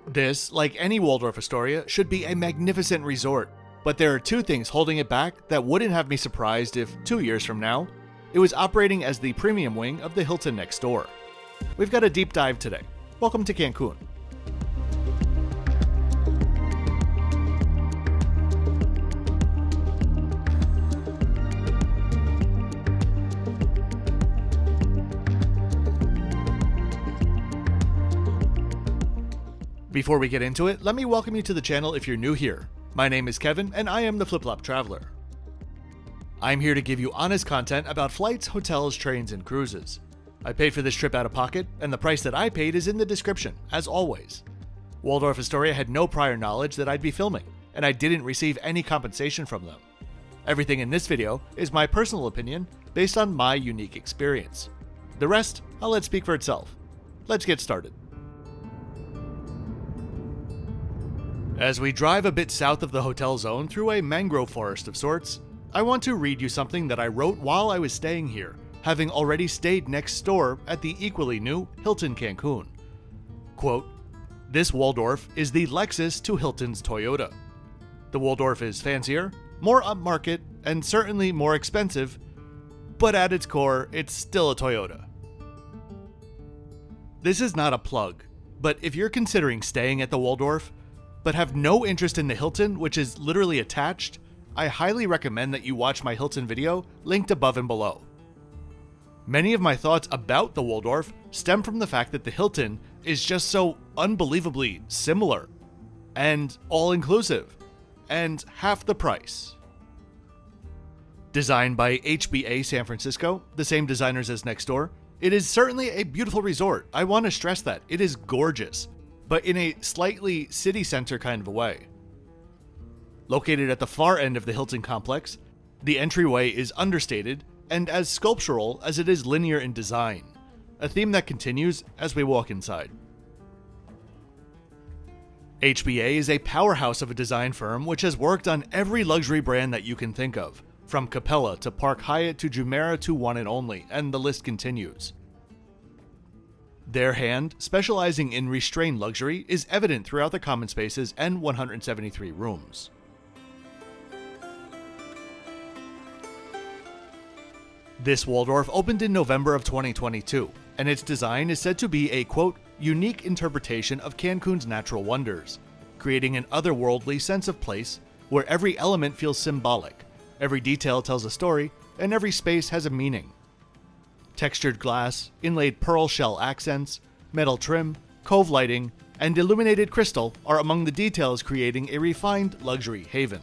This, like any Waldorf Astoria, should be a magnificent resort, but there are two things holding it back that wouldn't have me surprised if 2 years from now, it was operating as the premium wing of the Hilton next door. We've got a deep dive today. Welcome to Cancun. Before we get into it, let me welcome you to the channel if you're new here. My name is Kevin, and I am the Flip-Flop Traveler. I'm here to give you honest content about flights, hotels, trains, and cruises. I paid for this trip out of pocket, and the price that I paid is in the description, as always. Waldorf Astoria had no prior knowledge that I'd be filming, and I didn't receive any compensation from them. Everything in this video is my personal opinion based on my unique experience. The rest, I'll let speak for itself. Let's get started. As we drive a bit south of the hotel zone through a mangrove forest of sorts, I want to read you something that I wrote while I was staying here, having already stayed next door at the equally new Hilton Cancun. Quote, "This Waldorf is the Lexus to Hilton's Toyota. The Waldorf is fancier, more upmarket, and certainly more expensive, but at its core, it's still a Toyota." This is not a plug, but if you're considering staying at the Waldorf, but have no interest in the Hilton, which is literally attached, I highly recommend that you watch my Hilton video, linked above and below. Many of my thoughts about the Waldorf stem from the fact that the Hilton is just so unbelievably similar, and all-inclusive, and half the price. Designed by HBA San Francisco, the same designers as next door, it is certainly a beautiful resort. I want to stress that. It is gorgeous, but in a slightly city center kind of a way. Located at the far end of the Hilton complex, the entryway is understated and as sculptural as it is linear in design, a theme that continues as we walk inside. HBA is a powerhouse of a design firm which has worked on every luxury brand that you can think of, from Capella to Park Hyatt to Jumeirah to One and Only, and the list continues. Their hand, specializing in restrained luxury, is evident throughout the common spaces and 173 rooms. This Waldorf opened in November of 2022, and its design is said to be a, quote, "unique interpretation of Cancun's natural wonders, creating an otherworldly sense of place where every element feels symbolic, every detail tells a story, and every space has a meaning. Textured glass, inlaid pearl shell accents, metal trim, cove lighting, and illuminated crystal are among the details creating a refined luxury haven."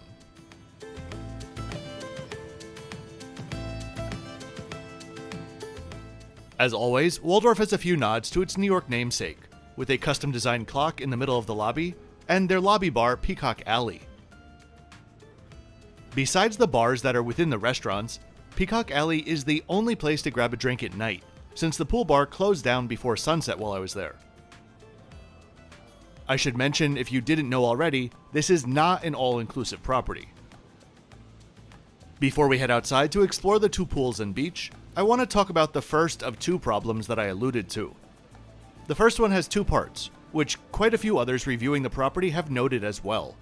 As always, Waldorf has a few nods to its New York namesake, with a custom-designed clock in the middle of the lobby, and their lobby bar Peacock Alley. Besides the bars that are within the restaurants, Peacock Alley is the only place to grab a drink at night, since the pool bar closed down before sunset while I was there. I should mention, if you didn't know already, this is not an all-inclusive property. Before we head outside to explore the two pools and beach, I want to talk about the first of two problems that I alluded to. The first one has two parts, which quite a few others reviewing the property have noted as well.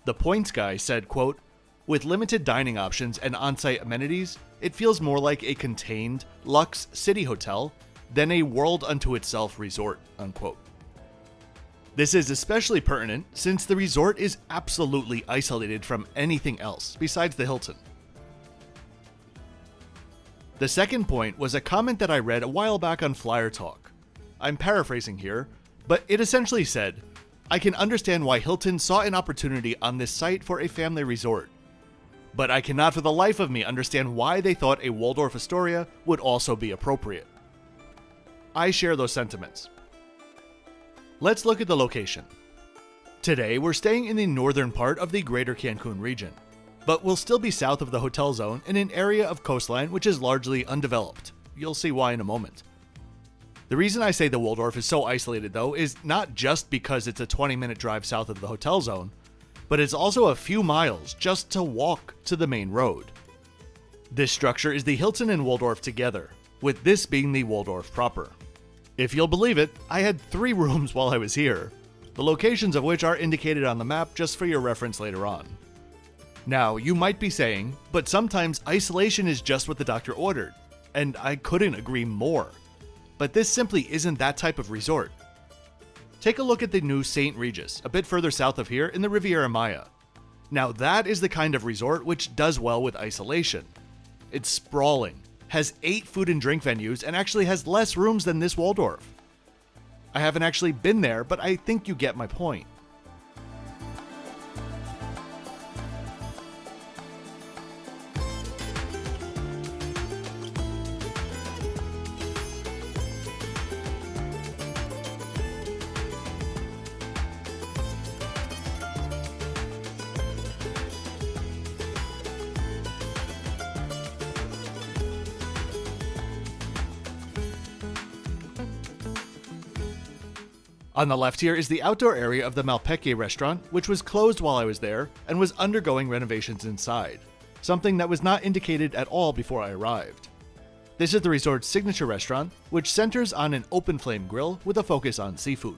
The Points guy said, quote, "With limited dining options and on-site amenities, it feels more like a contained, luxe city hotel than a world unto itself resort," unquote. This is especially pertinent since the resort is absolutely isolated from anything else besides the Hilton. The second point was a comment that I read a while back on Flyer Talk. I'm paraphrasing here, but it essentially said, "I can understand why Hilton saw an opportunity on this site for a family resort, but I cannot for the life of me understand why they thought a Waldorf Astoria would also be appropriate." I share those sentiments. Let's look at the location. Today, we're staying in the northern part of the greater Cancun region, but we'll still be south of the hotel zone in an area of coastline which is largely undeveloped. You'll see why in a moment. The reason I say the Waldorf is so isolated, though, is not just because it's a 20-minute drive south of the hotel zone, but it's also a few miles just to walk to the main road. This structure is the Hilton and Waldorf together, with this being the Waldorf proper. If you'll believe it, I had 3 rooms while I was here. the locations of which are indicated on the map just for your reference later on. Now, you might be saying, but sometimes isolation is just what the doctor ordered, and I couldn't agree more. But this simply isn't that type of resort. Take a look at the new St. Regis, a bit further south of here in the Riviera Maya. Now that is the kind of resort which does well with isolation. It's sprawling, has 8 food and drink venues, and actually has less rooms than this Waldorf. I haven't actually been there, but I think you get my point. On the left here is the outdoor area of the Malpeque restaurant, which was closed while I was there and was undergoing renovations inside, something that was not indicated at all before I arrived. This is the resort's signature restaurant, which centers on an open flame grill with a focus on seafood.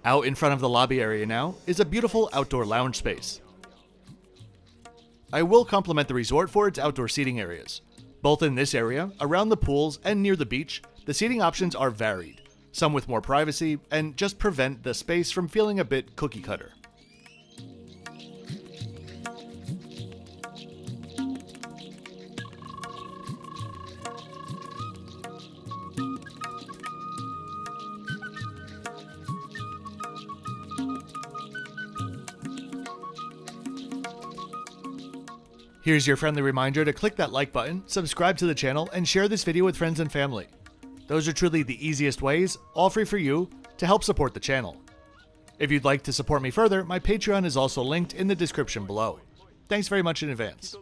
Out in front of the lobby area now is a beautiful outdoor lounge space. I will compliment the resort for its outdoor seating areas. Both in this area, around the pools, and near the beach, the seating options are varied, some with more privacy, and just prevent the space from feeling a bit cookie cutter. Here's your friendly reminder to click that like button, subscribe to the channel, and share this video with friends and family. Those are truly the easiest ways, all free for you, to help support the channel. If you'd like to support me further, my Patreon is also linked in the description below. Thanks very much in advance.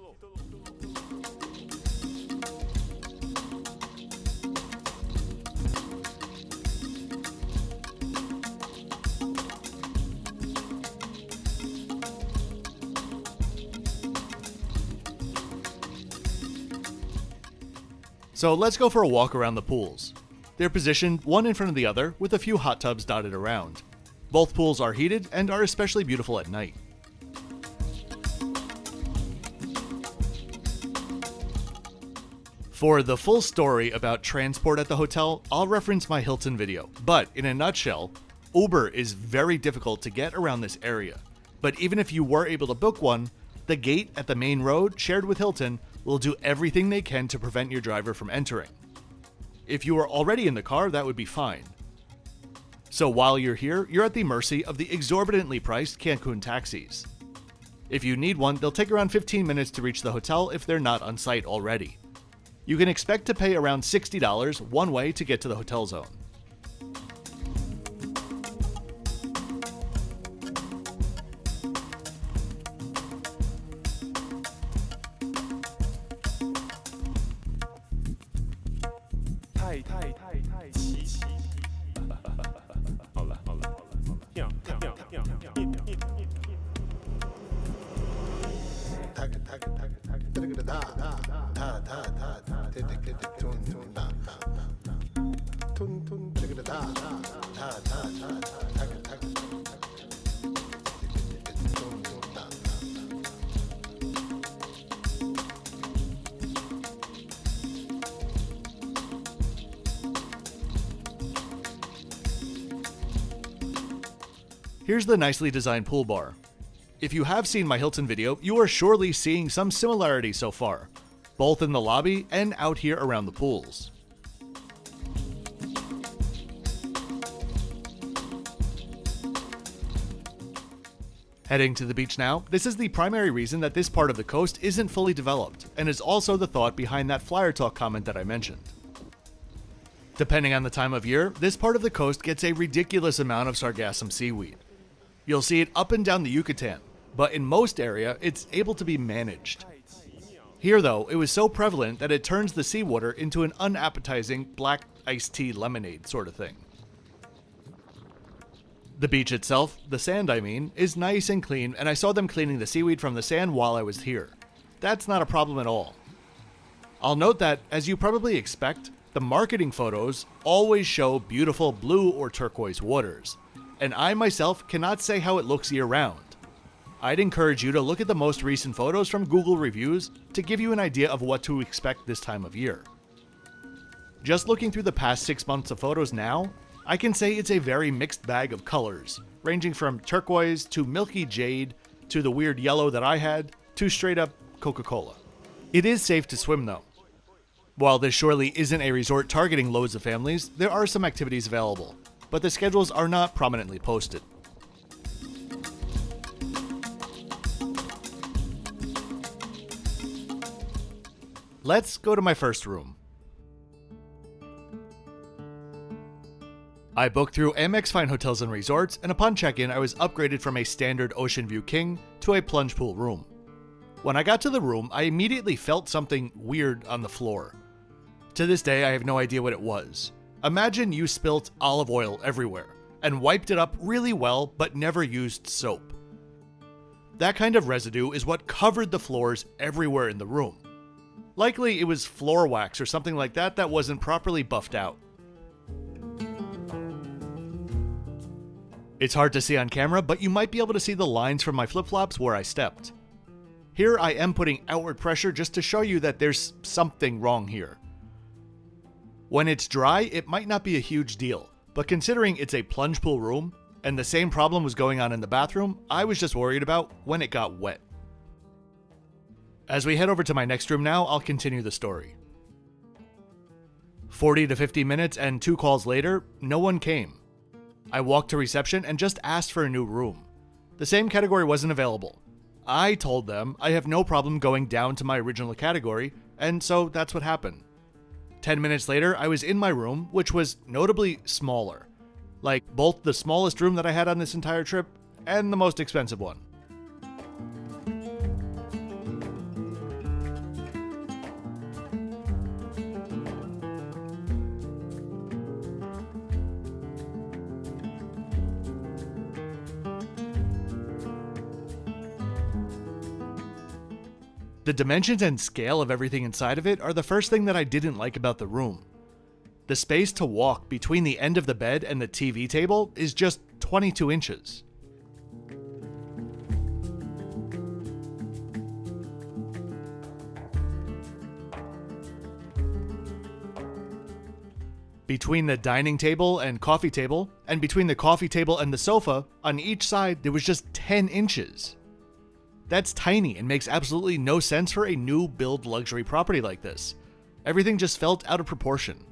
So let's go for a walk around the pools. They're positioned one in front of the other with a few hot tubs dotted around. Both pools are heated and are especially beautiful at night. For the full story about transport at the hotel, I'll reference my Hilton video, but in a nutshell, Uber is very difficult to get around this area. But even if you were able to book one, the gate at the main road shared with Hilton will do everything they can to prevent your driver from entering. If you are already in the car, that would be fine. So while you're here, you're at the mercy of the exorbitantly priced Cancun taxis. If you need one, they'll take around 15 minutes to reach the hotel if they're not on site already. You can expect to pay around $60 one way to get to the hotel zone. Here's the nicely designed pool bar. If you have seen my Hilton video, you are surely seeing some similarities so far, both in the lobby and out here around the pools. Heading to the beach now, this is the primary reason that this part of the coast isn't fully developed, and is also the thought behind that flyer talk comment that I mentioned. Depending on the time of year, this part of the coast gets a ridiculous amount of Sargassum seaweed. You'll see it up and down the Yucatan, but in most area, it's able to be managed. Here though, it was so prevalent that it turns the seawater into an unappetizing black iced tea lemonade sort of thing. The beach itself, the sand I mean, is nice and clean, and I saw them cleaning the seaweed from the sand while I was here. that's not a problem at all. I'll note that, as you probably expect, the marketing photos always show beautiful blue or turquoise waters, and I myself cannot say how it looks year-round. I'd encourage you to look at the most recent photos from Google reviews to give you an idea of what to expect this time of year. Just looking through the past 6 months of photos now, I can say it's a very mixed bag of colors, ranging from turquoise to milky jade to the weird yellow that I had to straight up Coca-Cola. It is safe to swim though. While this surely isn't a resort targeting loads of families, there are some activities available, but the schedules are not prominently posted. Let's go to my first room. I booked through Amex Fine Hotels and Resorts, and upon check-in I was upgraded from a standard Ocean View King to a plunge pool room. When I got to the room, I immediately felt something weird on the floor. To this day, I have no idea what it was. Imagine you spilt olive oil everywhere, and wiped it up really well but never used soap. That kind of residue is what covered the floors everywhere in the room. Likely it was floor wax or something like that that wasn't properly buffed out. It's hard to see on camera, but you might be able to see the lines from my flip-flops where I stepped. Here I am putting outward pressure just to show you that there's something wrong here. When it's dry, it might not be a huge deal, but considering it's a plunge pool room, and the same problem was going on in the bathroom, I was just worried about when it got wet. As we head over to my next room now, I'll continue the story. 40 to 50 minutes and 2 calls later, no one came. I walked to reception and just asked for a new room. The same category wasn't available. I told them I have no problem going down to my original category, and so that's what happened. 10 minutes later, I was in my room, which was notably smaller. Like both the smallest room that I had on this entire trip and the most expensive one. The dimensions and scale of everything inside of it are the first thing that I didn't like about the room. The space to walk between the end of the bed and the TV table is just 22 inches. Between the dining table and coffee table, and between the coffee table and the sofa, on each side there was just 10 inches. That's tiny and makes absolutely no sense for a new build luxury property like this. Everything just felt out of proportion.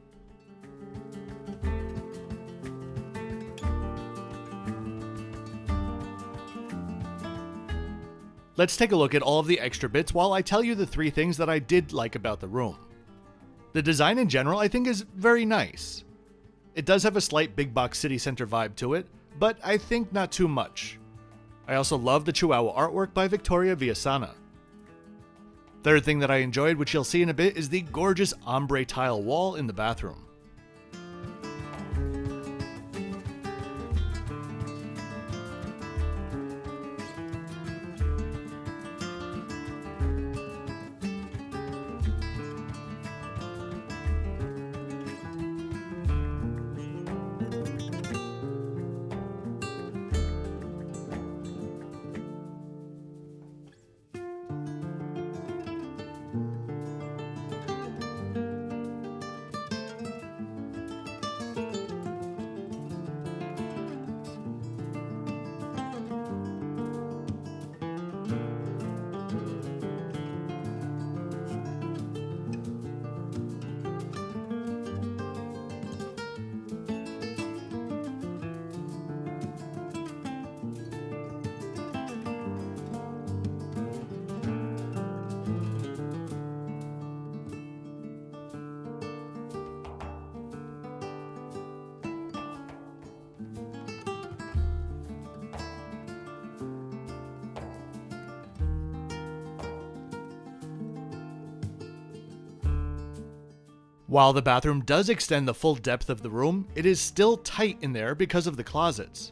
Let's take a look at all of the extra bits while I tell you the 3 things that I did like about the room. The design in general I think is very nice. It does have a slight big box city center vibe to it, but I think not too much. I also love the Chihuahua artwork by Victoria Villasana. Third thing that I enjoyed, which you'll see in a bit, is the gorgeous ombre tile wall in the bathroom. While the bathroom does extend the full depth of the room, it is still tight in there because of the closets.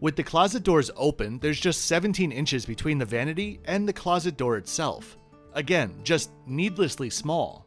With the closet doors open, there's just 17 inches between the vanity and the closet door itself. Again, just needlessly small.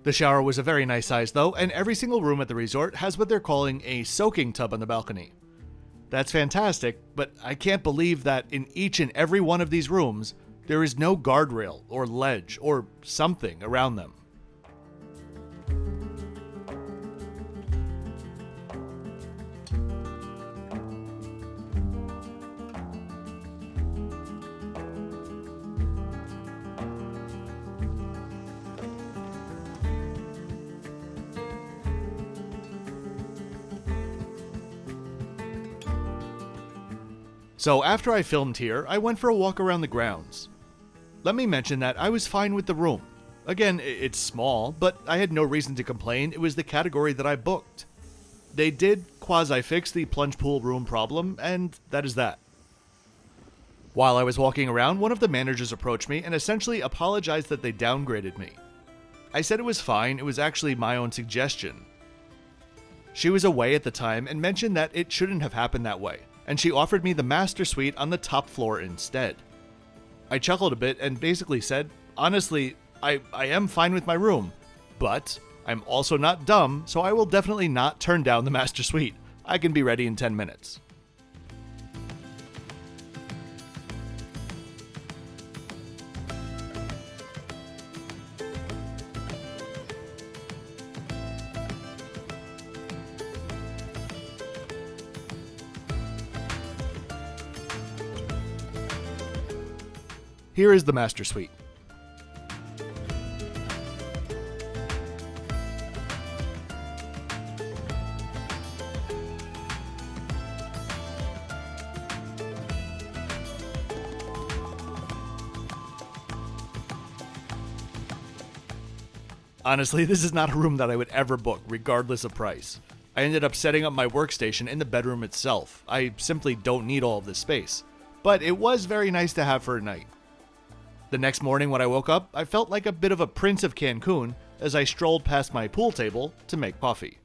The shower was a very nice size though, and every single room at the resort has what they're calling a soaking tub on the balcony. That's fantastic, but I can't believe that in each and every one of these rooms, there is no guardrail or ledge or something around them. So after I filmed here, I went for a walk around the grounds. Let me mention that I was fine with the room. Again, it's small, but I had no reason to complain. It was the category that I booked. They did quasi-fix the plunge pool room problem, and that is that. While I was walking around, one of the managers approached me and essentially apologized that they downgraded me. I said it was fine, it was actually my own suggestion. She was away at the time and mentioned that it shouldn't have happened that way, and she offered me the master suite on the top floor instead. I chuckled a bit and basically said, honestly, I am fine with my room, but I'm also not dumb, so I will definitely not turn down the master suite. I can be ready in 10 minutes. Here is the master suite. Honestly, this is not a room that I would ever book, regardless of price. I ended up setting up my workstation in the bedroom itself. I simply don't need all of this space. But it was very nice to have for a night. The next morning when I woke up, I felt like a bit of a prince of Cancun as I strolled past my pool table to make coffee.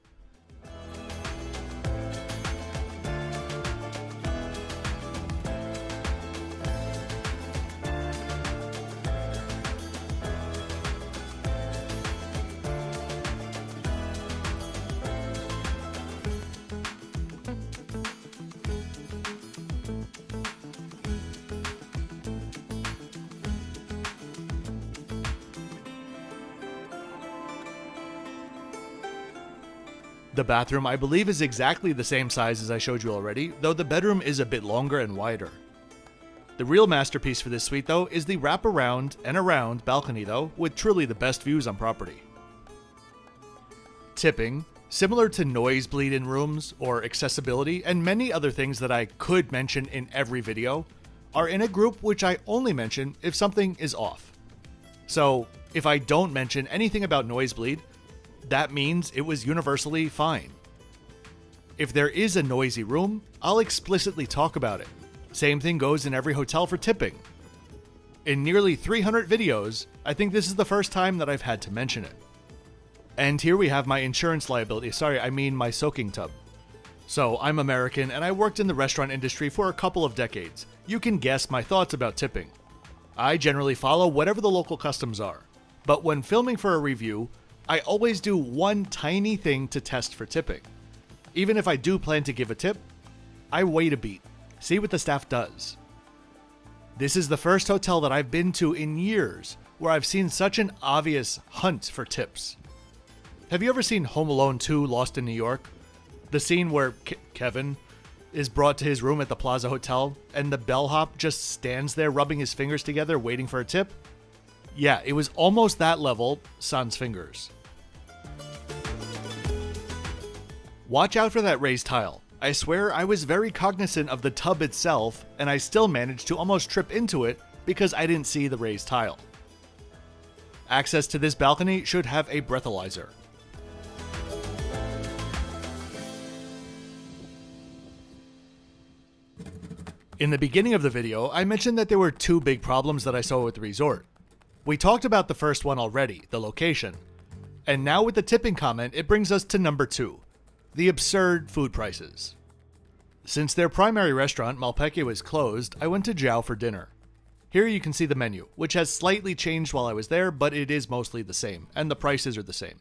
The bathroom, I believe, is exactly the same size as I showed you already, though the bedroom is a bit longer and wider. The real masterpiece for this suite, though, is the wraparound and around balcony, though, with truly the best views on property. Tipping, similar to noise bleed in rooms or accessibility and many other things that I could mention in every video, are in a group which I only mention if something is off. So if I don't mention anything about nosebleed, that means it was universally fine. If there is a noisy room, I'll explicitly talk about it. Same thing goes in every hotel for tipping. In nearly 300 videos, I think this is the first time that I've had to mention it. And here we have my insurance liability. My soaking tub. So I'm American and I worked in the restaurant industry for a couple of decades. You can guess my thoughts about tipping. I generally follow whatever the local customs are. But when filming for a review, I always do one tiny thing to test for tipping. Even if I do plan to give a tip, I wait a beat, see what the staff does. This is the first hotel that I've been to in years where I've seen such an obvious hunt for tips. Have you ever seen Home Alone 2: Lost in New York? The scene where Kevin is brought to his room at the Plaza Hotel and the bellhop just stands there rubbing his fingers together waiting for a tip? Yeah, it was almost that level, sans fingers. Watch out for that raised tile. I swear I was very cognizant of the tub itself and I still managed to almost trip into it because I didn't see the raised tile. Access to this balcony should have a breathalyzer. In the beginning of the video, I mentioned that there were two big problems that I saw with the resort. We talked about the first one already, the location. And now with the tipping comment, it brings us to number 2, the absurd food prices. Since their primary restaurant, Malpeque, was closed, I went to Chaya for dinner. Here you can see the menu, which has slightly changed while I was there, but it is mostly the same, and the prices are the same.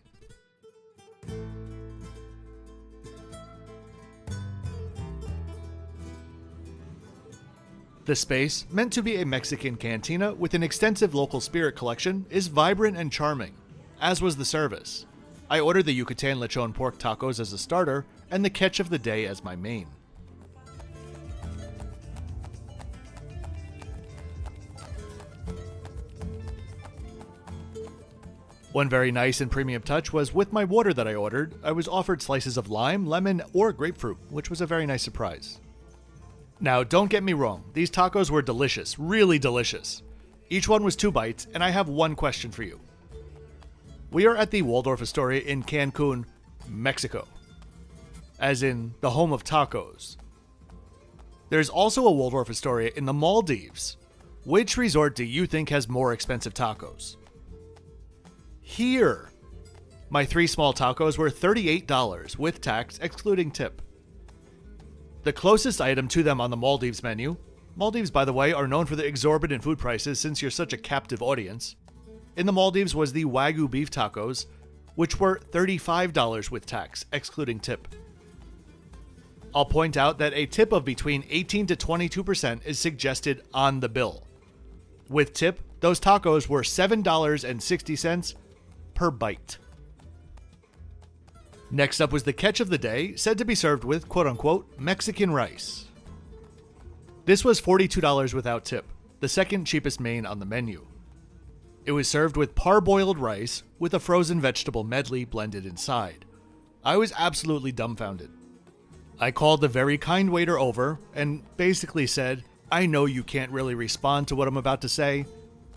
The space, meant to be a Mexican cantina with an extensive local spirit collection, is vibrant and charming, as was the service. I ordered the Yucatan lechon pork tacos as a starter, and the catch of the day as my main. One very nice and premium touch was with my water that I ordered, I was offered slices of lime, lemon, or grapefruit, which was a very nice surprise. Now, don't get me wrong, these tacos were delicious, really delicious. Each one was 2 bites, and I have one question for you. We are at the Waldorf Astoria in Cancun, Mexico. As in, the home of tacos. There's also a Waldorf Astoria in the Maldives. Which resort do you think has more expensive tacos? Here! My 3 small tacos were $38 with tax, excluding tip. The closest item to them on the Maldives menu, Maldives, by the way, are known for their exorbitant food prices since you're such a captive audience. In the Maldives was the Wagyu beef tacos, which were $35 with tax, excluding tip. I'll point out that a tip of between 18 to 22% is suggested on the bill. With tip, those tacos were $7.60 per bite. Next up was the catch of the day, said to be served with quote-unquote Mexican rice. This was $42 without tip, the second cheapest main on the menu. It was served with parboiled rice with a frozen vegetable medley blended inside. I was absolutely dumbfounded. I called the very kind waiter over and basically said, I know you can't really respond to what I'm about to say,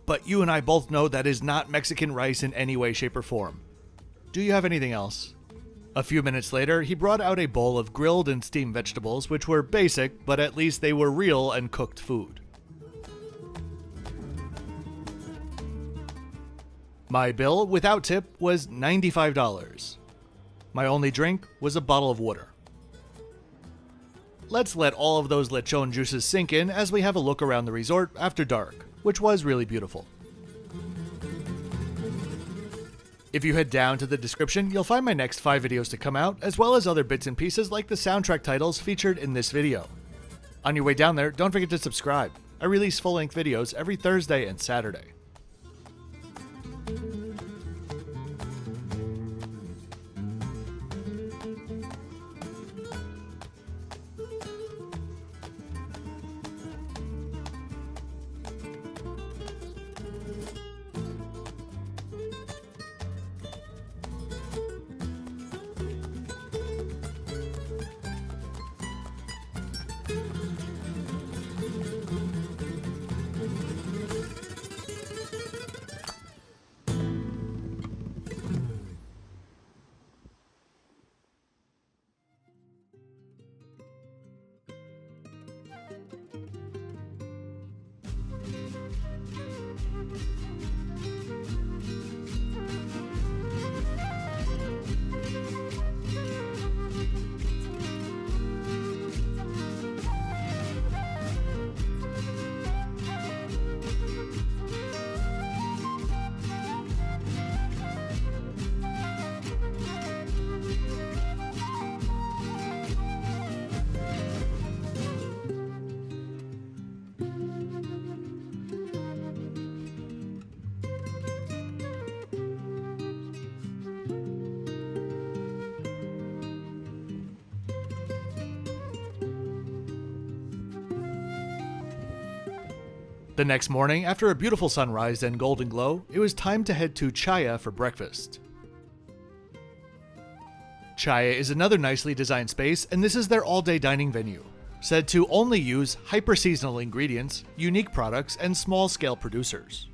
but you and I both know that is not Mexican rice in any way, shape, or form. Do you have anything else? A few minutes later, he brought out a bowl of grilled and steamed vegetables, which were basic, but at least they were real and cooked food. My bill, without tip, was $95. My only drink was a bottle of water. Let's let all of those lechon juices sink in as we have a look around the resort after dark, which was really beautiful. If you head down to the description, you'll find my next 5 videos to come out, as well as other bits and pieces like the soundtrack titles featured in this video. On your way down there, don't forget to subscribe. I release full-length videos every Thursday and Saturday. The next morning, after a beautiful sunrise and golden glow, it was time to head to Chaya for breakfast. Chaya is another nicely designed space, and this is their all-day dining venue, said to only use hyper-seasonal ingredients, unique products, and small-scale producers.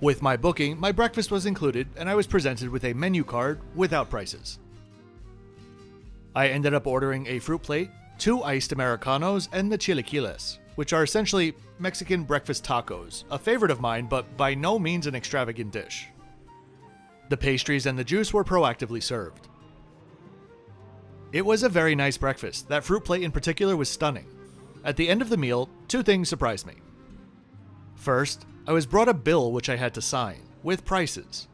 With my booking, my breakfast was included, and I was presented with a menu card without prices. I ended up ordering a fruit plate, 2 iced Americanos, and the chilaquiles, which are essentially Mexican breakfast tacos, a favorite of mine, but by no means an extravagant dish. The pastries and the juice were proactively served. It was a very nice breakfast. That fruit plate in particular was stunning. At the end of the meal, 2 things surprised me. First, I was brought a bill which I had to sign, with prices.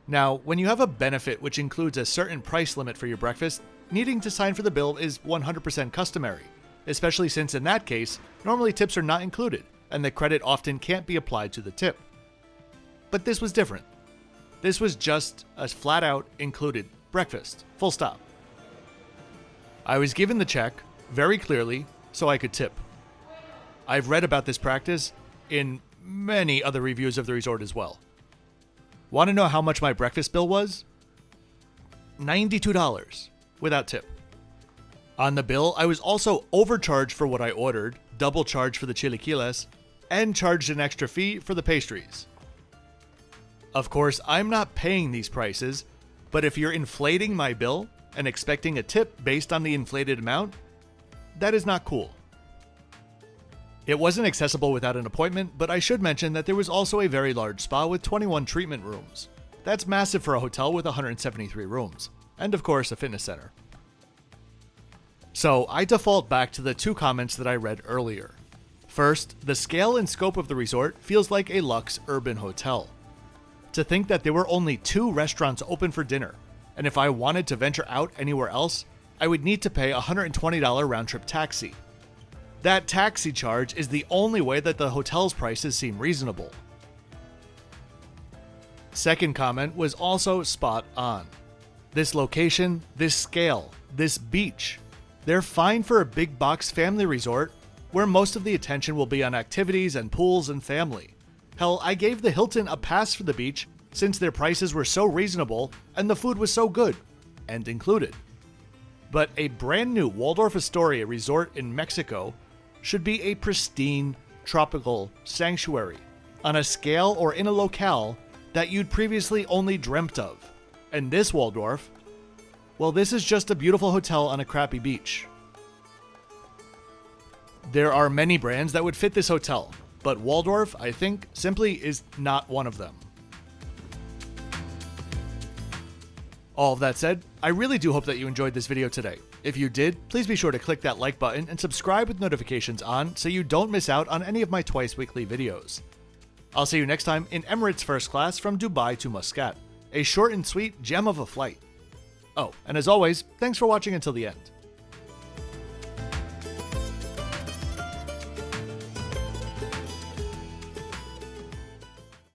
Now, when you have a benefit which includes a certain price limit for your breakfast, needing to sign for the bill is 100% customary, especially since in that case, normally tips are not included, and the credit often can't be applied to the tip. But this was different. This was just a flat-out included breakfast, full stop. I was given the check, very clearly, so I could tip. I've read about this practice in many other reviews of the resort as well. Want to know how much my breakfast bill was? $92, without tip. On the bill, I was also overcharged for what I ordered, double charged for the chilaquiles, and charged an extra fee for the pastries. Of course, I'm not paying these prices, but if you're inflating my bill and expecting a tip based on the inflated amount, that is not cool. It wasn't accessible without an appointment, but I should mention that there was also a very large spa with 21 treatment rooms. That's massive for a hotel with 173 rooms, and of course a fitness center. So I default back to the 2 comments that I read earlier. First, the scale and scope of the resort feels like a luxe urban hotel. To think that there were only 2 restaurants open for dinner, and if I wanted to venture out anywhere else, I would need to pay a $120 round-trip taxi. That taxi charge is the only way that the hotel's prices seem reasonable. Second comment was also spot on. This location, this scale, this beach, they're fine for a big box family resort where most of the attention will be on activities and pools and family. Hell, I gave the Hilton a pass for the beach since their prices were so reasonable and the food was so good, and included. But a brand new Waldorf Astoria resort in Mexico should be a pristine, tropical sanctuary on a scale or in a locale that you'd previously only dreamt of. And this Waldorf, well, this is just a beautiful hotel on a crappy beach. There are many brands that would fit this hotel, but Waldorf, I think, simply is not one of them. All of that said, I really do hope that you enjoyed this video today. If you did, please be sure to click that like button and subscribe with notifications on so you don't miss out on any of my twice weekly videos. I'll see you next time in Emirates First Class from Dubai to Muscat, a short and sweet gem of a flight. Oh, and as always, thanks for watching until the end.